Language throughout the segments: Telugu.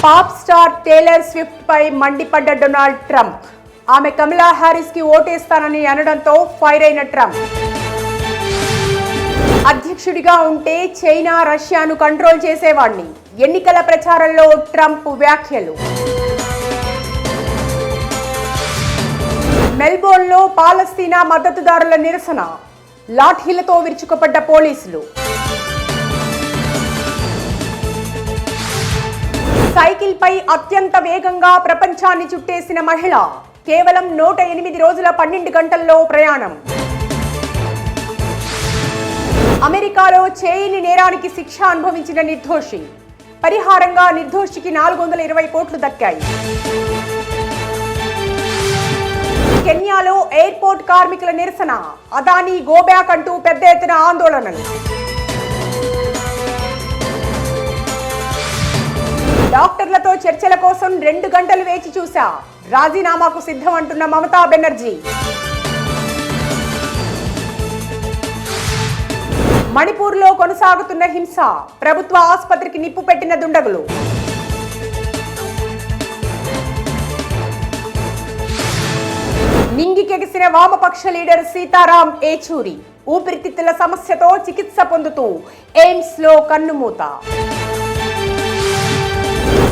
పాప్ స్టార్ టేలర్ స్విఫ్ట్ పై మండిపడ్డ డొనాల్డ్ ట్రంప్. ఆమె కమలా హ్యారిస్ కి ఓటేస్తానని అనడంతో ఫైర్ అయిన ట్రంప్. అధ్యక్షుడిగా ఉంటే చైనా రష్యాను కంట్రోల్ చేసేవాణ్ణి. ఎన్నికల ప్రచారంలో ట్రంప్ వ్యాఖ్యలు. మెల్బోర్న్లో పాలస్తీనా మద్దతుదారుల నిరసన. లాఠీలతో విరుచుకుపడ్డ పోలీసులు. సైకిల్ పై అత్యంత వేగంగా ప్రపంచాన్ని చుట్టేసిన మహిళ. కేవలం 108 రోజుల 12 గంటల్లో ప్రయాణం. అమెరికాలో చేయని నేరానికి శిక్ష అనుభవించిన నిర్దోషి. పరిహారంగా నిర్దోషికి 420 కోట్లు దక్కాయి. కెన్యాలో ఎయిర్పోర్ట్ కార్మికుల నిరసన. అదానీ గోబ్యాక్ అంటూ పెద్ద ఎత్తున ఆందోళనలు. డాక్టర్లతో చర్చల కోసం 2 గంటలు వేచి చూశా. రాజీనామాకు సిద్ధం అంటున్న మమతా బెనర్జీ. మణిపూర్లో కొనసాగుతున్న హింస. ప్రభుత్వ ఆసుపత్రికి నిప్పు పెట్టిన దుండగులు. నింగికెగిసిన వామపక్ష లీడర్ సీతారాం ఏచూరి. ఊపిరితిత్తుల సమస్యతో చికిత్స పొందుతూ ఎయిమ్స్ లో కన్నుమూత.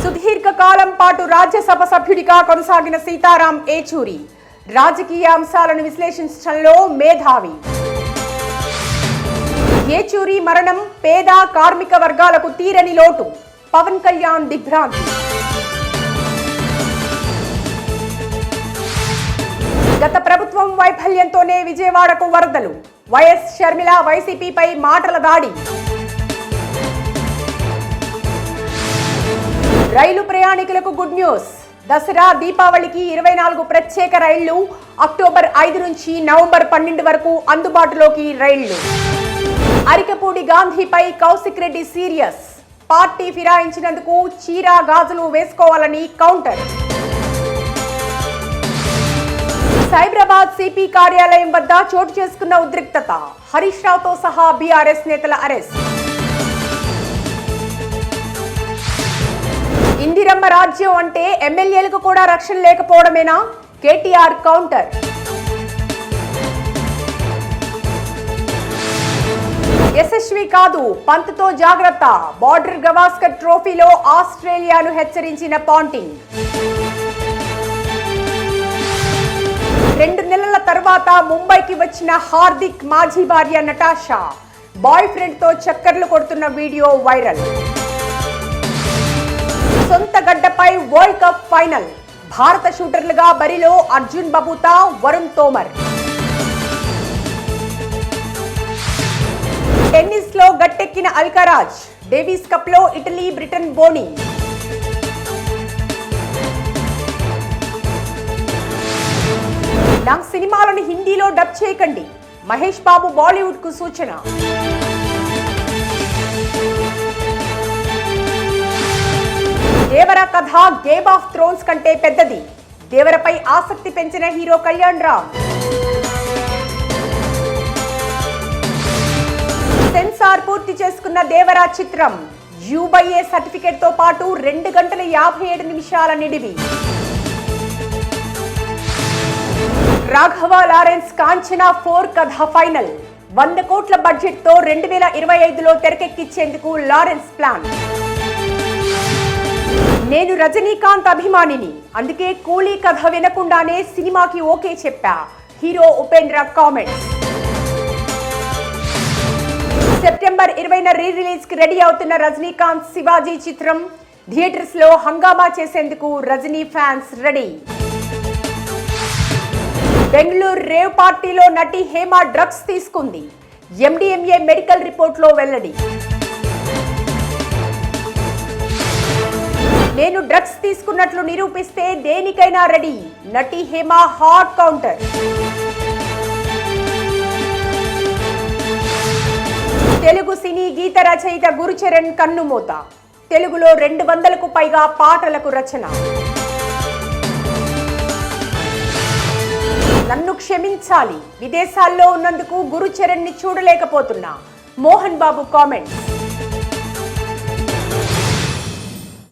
సుదీర్ఘ కాలం పాటు రాజ్యసభ సభ్యుడిగా కొనసాగిన సీతారాం ఏచూరి రాజకీయ అంశాలను విశ్లేషించడంలో మేధావి. ఏచూరి మరణం పేద కార్మిక వర్గాలకు తీరని లోటు. పవన్ కళ్యాణ్ దిగ్భ్రాంతి. గత ప్రభుత్వం వైఫల్యంతోనే విజయవాడకు వరదలు. వైఎస్ షర్మిల వైసీపీపై మాటల దాడి. రైలు ప్రయాణికులకు గుడ్ న్యూస్. దసరా దీపావళికి 24 ప్రత్యేక రైళ్లు. అక్టోబర్ 5 నుంచి నవంబర్ 12 వరకు అందుబాటులోకి రైళ్లు. అరికపూడి గాంధీపై కౌశిక్ రెడ్డి సీరియస్. పార్టీ ఫిరాయించినందుకు చీరా గాజులు వేసుకోవాలని కౌంటర్. సైబరాబాద్ సిపి కార్యాలయం వద్ద చోటు చేసుకున్న ఉద్రిక్తత. హరీష్ రావుతో సహా బీఆర్ఎస్ నేతల అరెస్ట్. ఇందిరమ్మ రాజ్యం అంటే ఎమ్మెల్యేలకు కూడా రక్షణ లేకపోవడమేనా? కేటీఆర్ కౌంటర్. యశస్వి కాదు, పంత్తో జాగ్రత్త. బార్డర్ గవాస్కర్ ట్రోఫీలో ఆస్ట్రేలియాను హెచ్చరించిన పాంటింగ్. 2 నెలల తర్వాత ముంబైకి వచ్చిన హార్దిక్ మాజీ భార్య నటాషా. బాయ్ ఫ్రెండ్ తో చక్కర్లు కొడుతున్న వీడియో వైరల్. సొంత గడ్డపై వరల్డ్ కప్ ఫైనల్. భారత షూటర్లుగా బరిలో అర్జున్ బబూతా, వరుణ్ తోమర్. టెన్నిస్ లో గట్టెక్కిన అల్కరాజ్. డేవిస్ కప్ లో ఇటలీ బ్రిటన్ బోని. నా సినిమాలను హిందీలో డబ్ చేయకండి. మహేష్ బాబు బాలీవుడ్ కు సూచన. దేవర కథ గేమ్ ఆఫ్ థ్రోన్స్ కంటే పెద్దది. దేవరపై ఆసక్తి పెంచిన హీరో కళ్యాణ్ రామ్. సెన్సార్ పూర్తి చేసుకున్న దేవర చిత్రం. యూబైఏ సర్టిఫికెట్ తో పాటు 2 గంటల 57 నిమిషాల నిడివి. రాఘవ లారెన్స్ కాంచనా 4 కథ ఫైనల్. 100 కోట్ల బడ్జెట్ తో 2025లో తెరకెక్కించేందుకు లారెన్స్ ప్లాన్. నేను రజనీకాంత్ అభిమానిని, అందుకే కూలీ కథ వినకుండానే సినిమాకి ఓకే చెప్పా. Hero Upendra comments. సెప్టెంబర్ 20న రిలీజ్ కి రెడీ అవుతున్న రజనీకాంత్ శివాజీ చిత్రం. థియేటర్స్ లో హంగామా చేసేందుకు Rajini fans ready. Bengaluru rave పార్టీలో నటి హేమ డ్రగ్స్ తీసుకుంది. ఎండిఎంఏ మెడికల్ రిపోర్ట్ లో వెల్లడి. నేను డ్రగ్స్ తీసుకున్నట్లు నిరూపిస్తే దేనికైనా రెడీ. నటి హేమ హాట్ కౌంటర్. తెలుగు సినీ గీత రచయిత గురుచరణ్ కన్నుమూత. తెలుగులో 200కు పైగా పాటలకు రచన. నన్ను క్షమించాలి, విదేశాల్లో ఉన్నందుకు గురుచరణ్ ని చూడలేకపోతున్నా. మోహన్ బాబు కామెంట్స్.